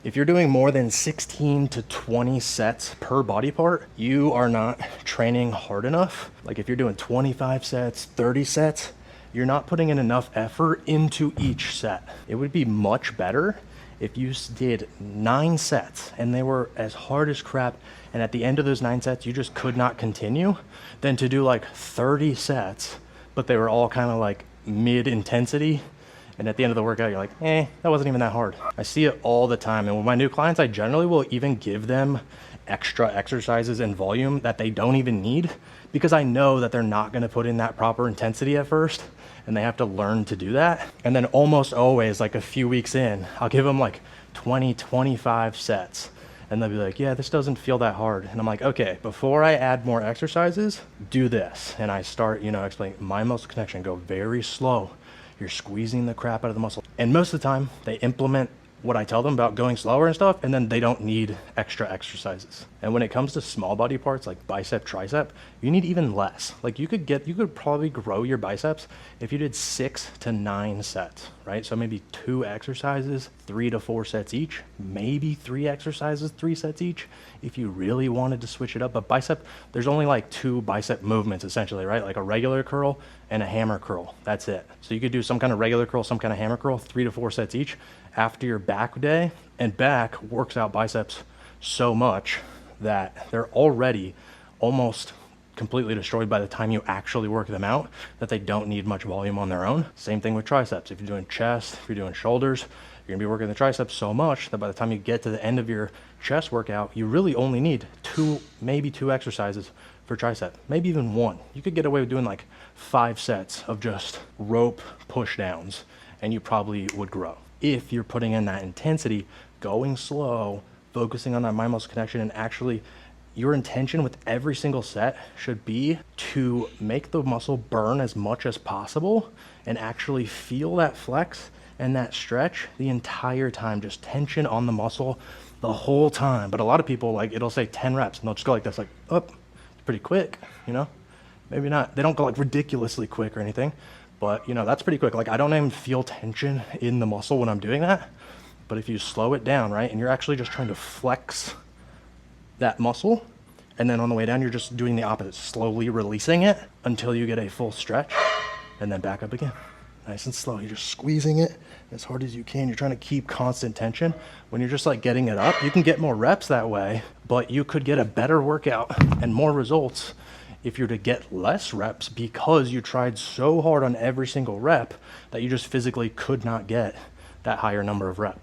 If you're doing more than 16 to 20 sets per body part, you are not training hard enough. Like if you're doing 25 sets, 30 sets, you're not putting in enough effort into each set. It would be much better if you did 9 sets and they were as hard as crap, and at the end of those 9 sets, you just could not continue, than to do like 30 sets, but they were all kind of like mid intensity. And at the end of the workout, you're like, that wasn't even that hard. I see it all the time. And with my new clients, I generally will even give them extra exercises and volume that they don't even need, because I know that they're not gonna put in that proper intensity at first, and they have to learn to do that. And then almost always, like a few weeks in, I'll give them like 20, 25 sets. And they'll be like, yeah, this doesn't feel that hard. And I'm like, okay, before I add more exercises, do this. And I start, explaining my muscle connection, go very slow. You're squeezing the crap out of the muscle. And most of the time, they implement what I tell them about going slower and stuff, and then they don't need extra exercises. And when it comes to small body parts like bicep, tricep, you need even less. Like you could probably grow your biceps if you did 6 to 9 sets, right? So maybe 2 exercises, 3 to 4 sets each, maybe 3 exercises, 3 sets each, if you really wanted to switch it up. But bicep, there's only like 2 bicep movements essentially, right? Like a regular curl and a hammer curl, that's it. So you could do some kind of regular curl, some kind of hammer curl, 3 to 4 sets each after your back day. And back works out biceps so much that they're already almost completely destroyed by the time you actually work them out, that they don't need much volume on their own. Same thing with triceps. If you're doing chest, if you're doing shoulders, you're gonna be working the triceps so much that by the time you get to the end of your chest workout, you really only need 2, maybe 2 exercises for tricep, maybe even 1. You could get away with doing like 5 sets of just rope push downs, and you probably would grow. If you're putting in that intensity, going slow, focusing on that mind muscle connection, and actually your intention with every single set should be to make the muscle burn as much as possible and actually feel that flex and that stretch the entire time, just tension on the muscle the whole time. But a lot of people, like, it'll say 10 reps and they'll just go like this, like, oh, it's pretty quick, maybe not. They don't go like ridiculously quick or anything, but that's pretty quick. Like I don't even feel tension in the muscle when I'm doing that. But if you slow it down, right, and you're actually just trying to flex that muscle, and then on the way down, you're just doing the opposite, slowly releasing it until you get a full stretch, and then back up again. Nice and slow. You're just squeezing it as hard as you can. You're trying to keep constant tension. When you're just like getting it up, you can get more reps that way, but you could get a better workout and more results if you're to get less reps, because you tried so hard on every single rep that you just physically could not get that higher number of reps.